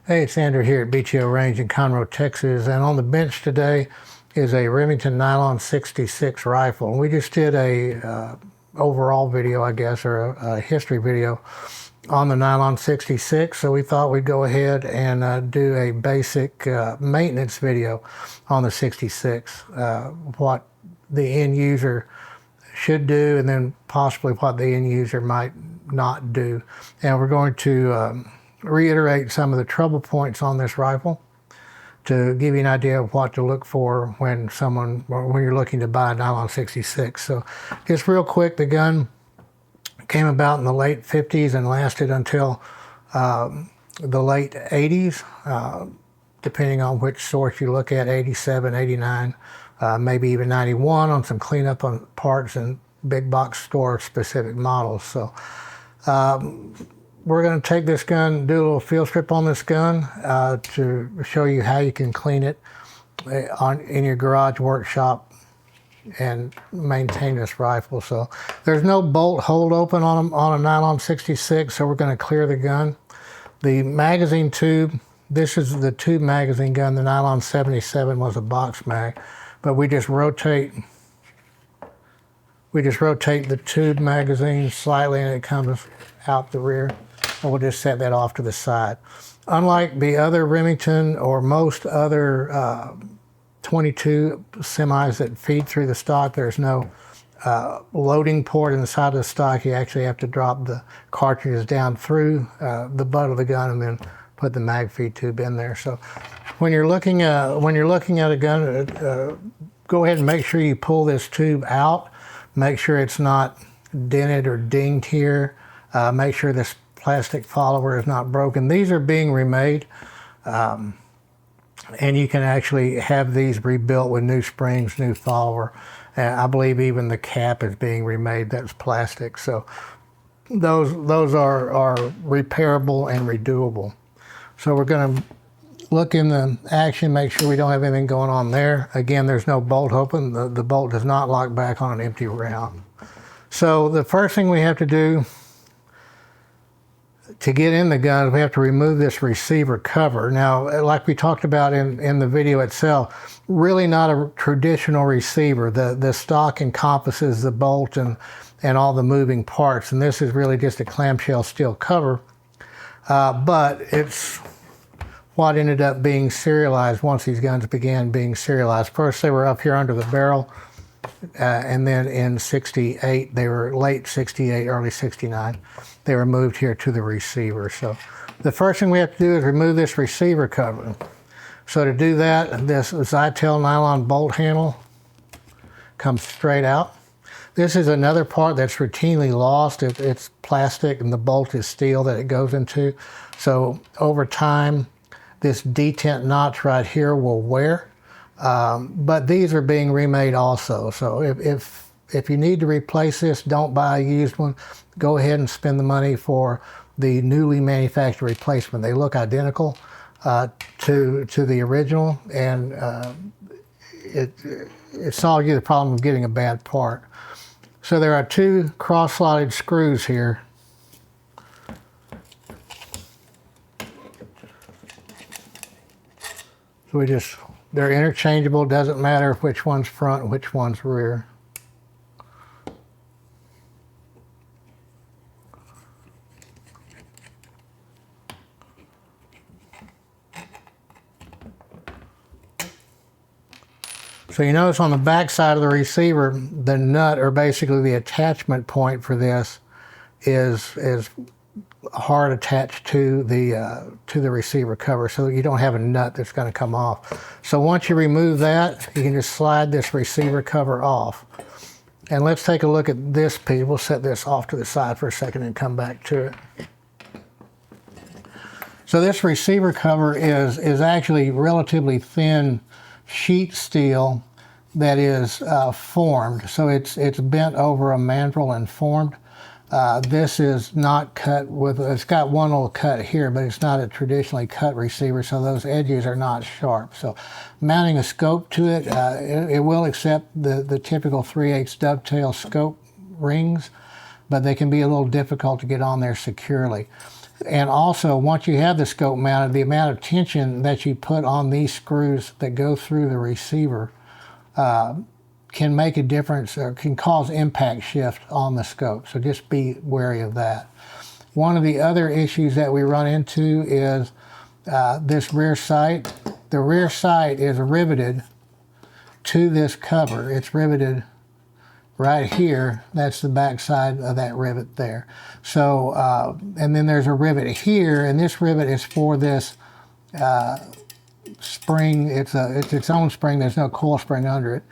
Hey, it's Andrew here at BTO Range in Conroe, Texas, and on the bench today is a Remington Nylon 66 rifle. And we just did a overall video, I guess, or a history video on the Nylon 66, so we thought we'd go ahead and do a basic maintenance video on the 66, what the end user should do, and then possibly what the end user might not do. And we're going to reiterate some of the trouble points on this rifle to give you an idea of what to look for when you're looking to buy a Nylon 66. So just real quick, the gun came about in the late 50s and lasted until the late 80s, depending on which source you look at, 87, 89, maybe even 91 on some cleanup on parts and big box store specific models. So we're going to take this gun, do a little field strip on this gun to show you how you can clean it in your garage workshop and maintain this rifle. So there's no bolt hold open on a Nylon 66, so we're going to clear the gun. The magazine tube, this is the tube magazine gun. The Nylon 77 was a box mag, but we just rotate the tube magazine slightly and it comes out the rear. And we'll just set that off to the side. Unlike the other Remington or most other 22 semis that feed through the stock, there's no loading port in the side of the stock. You actually have to drop the cartridges down through the butt of the gun and then put the mag feed tube in there. So when you're looking at a gun, go ahead and make sure you pull this tube out. Make sure it's not dented or dinged here. Make sure this plastic follower is not broken. These are being remade, and you can actually have these rebuilt with new springs, new follower. I believe even the cap is being remade. That's plastic. So those are repairable and redoable. So we're going to look in the action, make sure we don't have anything going on there. Again, there's no bolt open. The bolt does not lock back on an empty round. So the first thing we have to do to get in the gun, we have to remove this receiver cover. Now, like we talked about in the video itself, really not a traditional receiver. The stock encompasses the bolt and all the moving parts, and this is really just a clamshell steel cover, but it's what ended up being serialized once these guns began being serialized. First, they were up here under the barrel, and then in 68, they were late 68, early 69, they were moved here to the receiver. So the first thing we have to do is remove this receiver cover. So to do that, this Zytel nylon bolt handle comes straight out. This is another part that's routinely lost. It's plastic and the bolt is steel that it goes into. So over time, this detent notch right here will wear. But these are being remade also. So if you need to replace this, don't buy a used one. Go ahead and spend the money for the newly manufactured replacement. They look identical to the original, and it solves you the problem of getting a bad part. So there are two cross-slotted screws here. So they're interchangeable. Doesn't matter which one's front, which one's rear. So you notice on the back side of the receiver, the nut, or basically the attachment point for this, is hard attached to the receiver cover, so you don't have a nut that's going to come off. So once you remove that, you can just slide this receiver cover off. And let's take a look at this piece. We'll set this off to the side for a second and come back to it. So this receiver cover is actually relatively thin sheet steel that is formed. So it's bent over a mandrel and formed. This is not cut with, it's got one little cut here, but it's not a traditionally cut receiver, so those edges are not sharp. So mounting a scope to it, it will accept the typical 3/8 dovetail scope rings, but they can be a little difficult to get on there securely. And also, once you have the scope mounted, the amount of tension that you put on these screws that go through the receiver can make a difference, or can cause impact shift on the scope. So just be wary of that. One of the other issues that we run into is this rear sight. The rear sight is riveted to this cover. It's riveted right here. That's the back side of that rivet there. So, and then there's a rivet here, and this rivet is for this spring. It's its own spring. There's no coil spring under it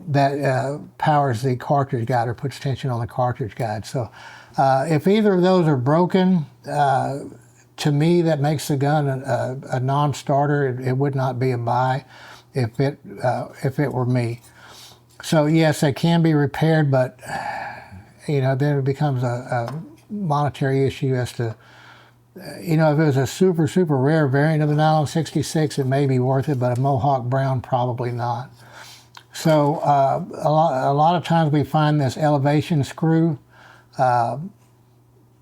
that powers the cartridge guide, or puts tension on the cartridge guide. So if either of those are broken, to me that makes the gun a non-starter. It would not be a buy if it were me. So yes, they can be repaired, but then it becomes a monetary issue as to, if it was a super, super rare variant of the Nylon 66, it may be worth it, but a Mohawk Brown, probably not. So a lot of times we find this elevation screw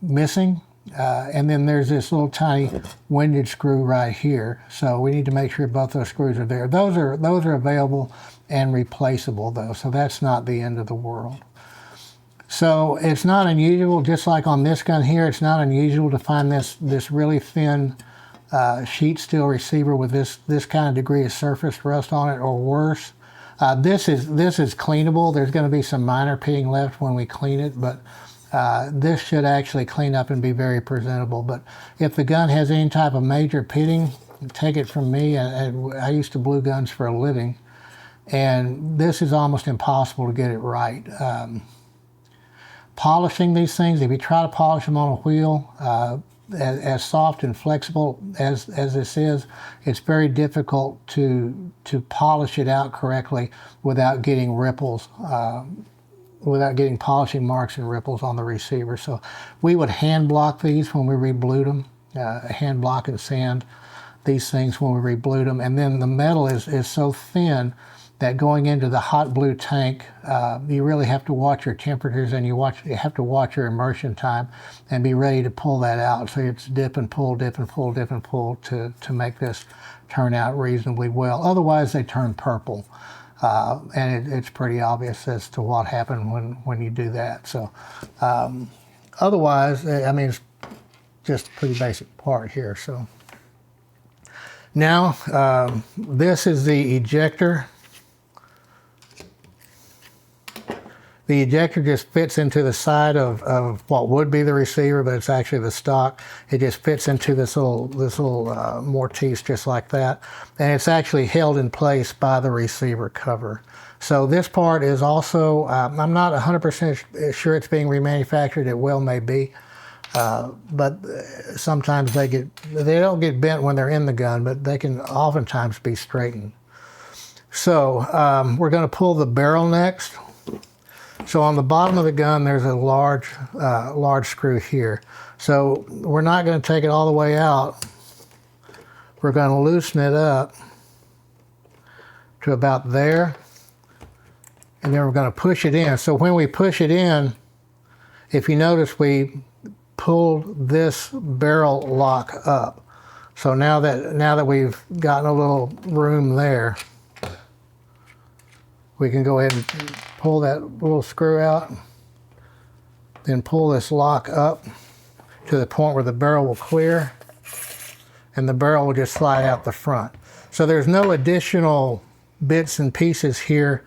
missing, and then there's this little tiny windage screw right here. So we need to make sure both those screws are there. Those are available and replaceable though, so that's not the end of the world. So it's not unusual, just like on this gun here, it's not unusual to find this really thin sheet steel receiver with this kind of degree of surface rust on it, or worse. This is cleanable. There's going to be some minor pitting left when we clean it, but this should actually clean up and be very presentable. But if the gun has any type of major pitting, take it from me. I used to blue guns for a living, and this is almost impossible to get it right. Polishing these things, if you try to polish them on a wheel, as soft and flexible as this is, it's very difficult to polish it out correctly without getting ripples, without getting polishing marks and ripples on the receiver. So we would hand block these when we reblued them, hand block and sand these things when we reblued them. And then the metal is so thin that going into the hot blue tank, you really have to watch your temperatures, and you have to watch your immersion time and be ready to pull that out. So it's dip and pull, dip and pull, dip and pull to make this turn out reasonably well. Otherwise they turn purple. And it's pretty obvious as to what happened when you do that. So otherwise, I mean, it's just a pretty basic part here. So now this is the ejector. The ejector just fits into the side of what would be the receiver, but it's actually the stock. It just fits into this little mortise just like that. And it's actually held in place by the receiver cover. So this part is also, I'm not 100% sure it's being remanufactured. It well may be. But sometimes they don't get bent when they're in the gun, but they can oftentimes be straightened. So we're going to pull the barrel next. So on the bottom of the gun, there's a large screw here. So we're not going to take it all the way out. We're going to loosen it up to about there, and then we're going to push it in. So when we push it in, if you notice, we pulled this barrel lock up. So now that we've gotten a little room there, we can go ahead and pull that little screw out, then pull this lock up to the point where the barrel will clear, and the barrel will just slide out the front. So there's no additional bits and pieces here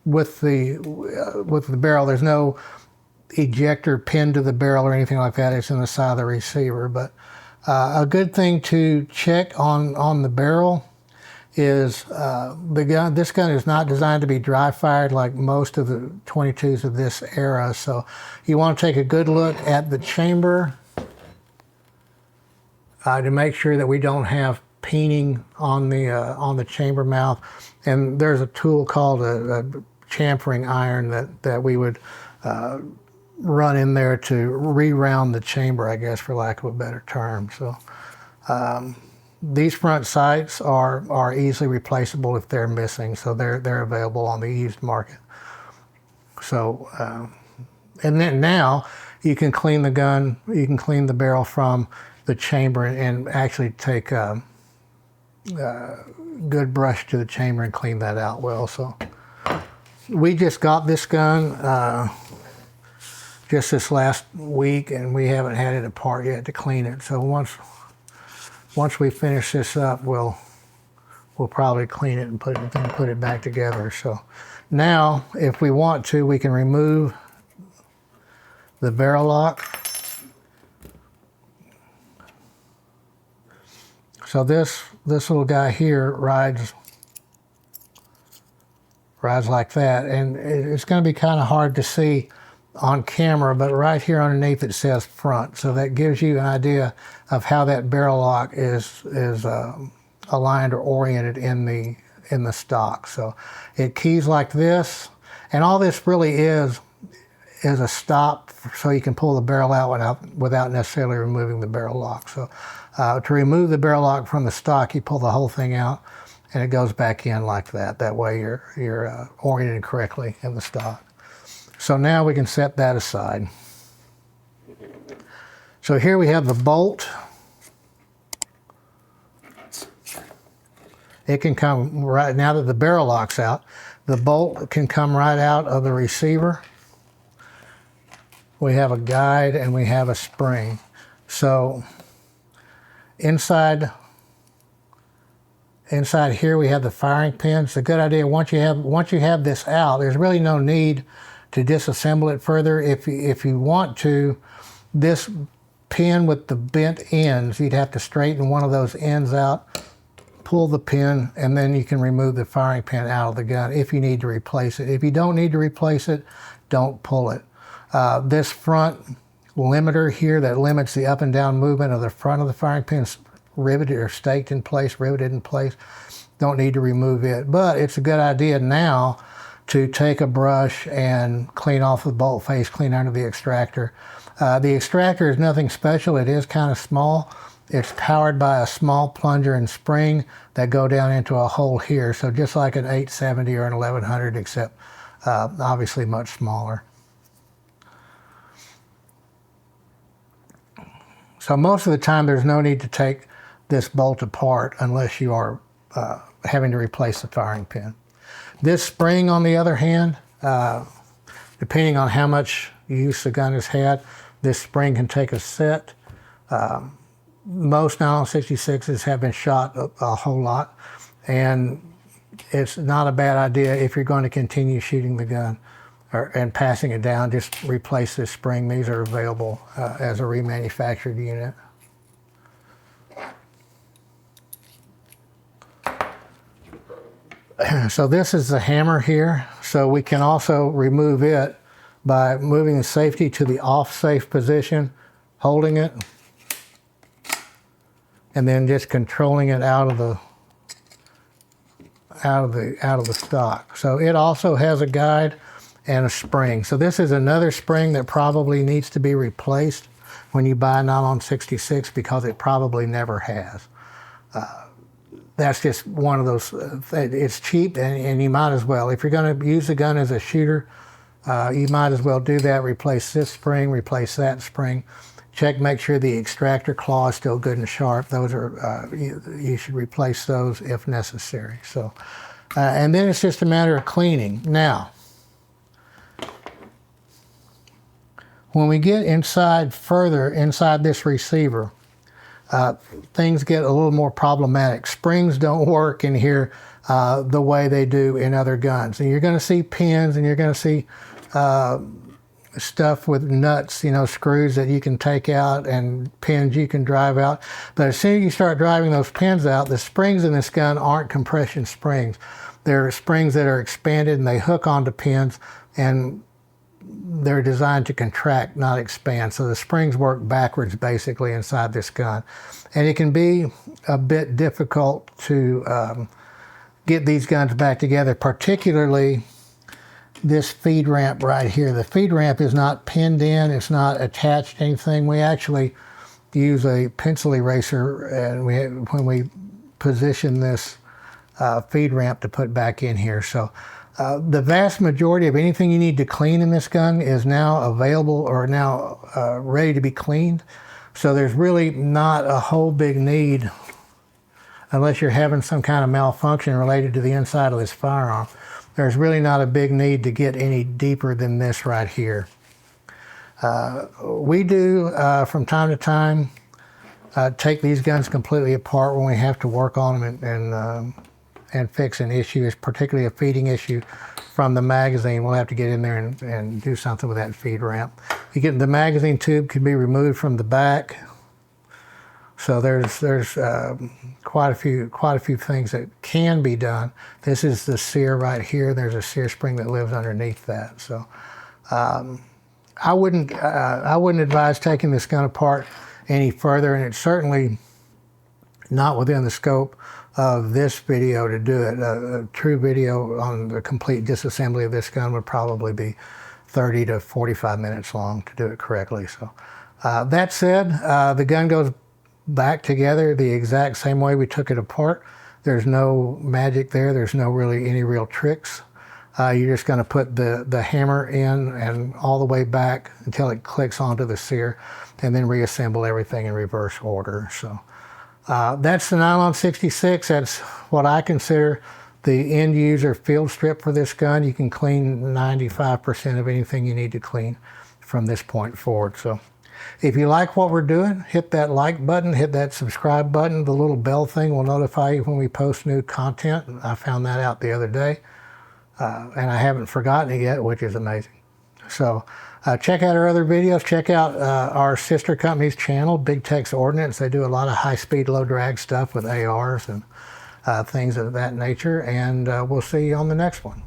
with the barrel. There's no ejector pinned to the barrel or anything like that. It's in the side of the receiver. But a good thing to check on the barrel is this gun is not designed to be dry fired like most of the 22s of this era. So you want to take a good look at the chamber to make sure that we don't have peening on the chamber mouth. And there's a tool called a chamfering iron that we would run in there to re-round the chamber, I guess, for lack of a better term. So these front sights are easily replaceable if they're missing, so they're available on the used market. So and then now you can clean the gun, you can clean the barrel from the chamber and actually take a good brush to the chamber and clean that out well. So we just got this gun just this last week, and we haven't had it apart yet to clean it. So once we finish this up, we'll probably clean it and put it back together. So now, if we want to, we can remove the barrel lock. So this little guy here rides like that, and it's going to be kind of hard to see on camera, but right here underneath it says front, so that gives you an idea of how that barrel lock is aligned or oriented in the stock. So it keys like this, and all this really is a stop so you can pull the barrel out without necessarily removing the barrel lock. So to remove the barrel lock from the stock, you pull the whole thing out and it goes back in like that. That way you're oriented correctly in the stock. So now we can set that aside. So here we have the bolt. It can come right, now that the barrel lock's out, the bolt can come right out of the receiver. We have a guide and we have a spring. So inside here we have the firing pin. It's a good idea, once you have this out, there's really no need to disassemble it further. If you want to, this pin with the bent ends, you'd have to straighten one of those ends out, pull the pin, and then you can remove the firing pin out of the gun if you need to replace it. If you don't need to replace it, don't pull it. This front limiter here that limits the up and down movement of the front of the firing pin is riveted or staked in place, riveted in place. Don't need to remove it, but it's a good idea now to take a brush and clean off the bolt face, clean under the extractor. The extractor is nothing special. It is kind of small. It's powered by a small plunger and spring that go down into a hole here. So just like an 870 or an 1100, except obviously much smaller. So most of the time there's no need to take this bolt apart unless you are having to replace the firing pin. This spring, on the other hand, depending on how much use the gun has had, this spring can take a set. Most Nylon 66s have been shot a whole lot, and it's not a bad idea if you're going to continue shooting the gun and passing it down, just replace this spring. These are available as a remanufactured unit. So this is the hammer here. So we can also remove it by moving the safety to the off safe position, holding it, and then just controlling it out of the stock. So it also has a guide and a spring. So this is another spring that probably needs to be replaced when you buy a Nylon 66 because it probably never has. That's just one of those, it's cheap and you might as well. If you're going to use the gun as a shooter, you might as well do that. Replace this spring, replace that spring. Check, make sure the extractor claw is still good and sharp. Those are, you should replace those if necessary. So, and then it's just a matter of cleaning. Now, when we get further inside this receiver, things get a little more problematic. Springs don't work in here the way they do in other guns. And you're going to see pins, and you're going to see stuff with nuts, screws that you can take out and pins you can drive out. But as soon as you start driving those pins out, the springs in this gun aren't compression springs. They're springs that are expanded and they hook onto pins, and they're designed to contract, not expand. So the springs work backwards basically inside this gun. And it can be a bit difficult to get these guns back together, particularly this feed ramp right here. The feed ramp is not pinned in, it's not attached to anything. We actually use a pencil eraser and when we position this feed ramp to put back in here. So The vast majority of anything you need to clean in this gun is now available or now ready to be cleaned. So there's really not a whole big need, unless you're having some kind of malfunction related to the inside of this firearm. There's really not a big need to get any deeper than this right here. We do, from time to time, take these guns completely apart when we have to work on them and fix an issue, particularly a feeding issue from the magazine. We'll have to get in there and do something with that feed ramp. The magazine tube can be removed from the back. So there's quite a few things that can be done. This is the sear right here. There's a sear spring that lives underneath that. So I wouldn't advise taking this gun apart any further, and it's certainly not within the scope of this video to do it. A true video on the complete disassembly of this gun would probably be 30 to 45 minutes long to do it correctly. So that said, the gun goes back together the exact same way we took it apart. There's no magic there. There's no really any real tricks. You're just going to put the hammer in and all the way back until it clicks onto the sear, and then reassemble everything in reverse order. So that's the Nylon 66. That's what I consider the end user field strip for this gun. You can clean 95% of anything you need to clean from this point forward. So if you like what we're doing, hit that like button, hit that subscribe button. The little bell thing will notify you when we post new content. I found that out the other day, and I haven't forgotten it yet, which is amazing. So check out our other videos. Check out our sister company's channel, Big Tex Ordnance. They do a lot of high-speed, low-drag stuff with ARs and things of that nature. And we'll see you on the next one.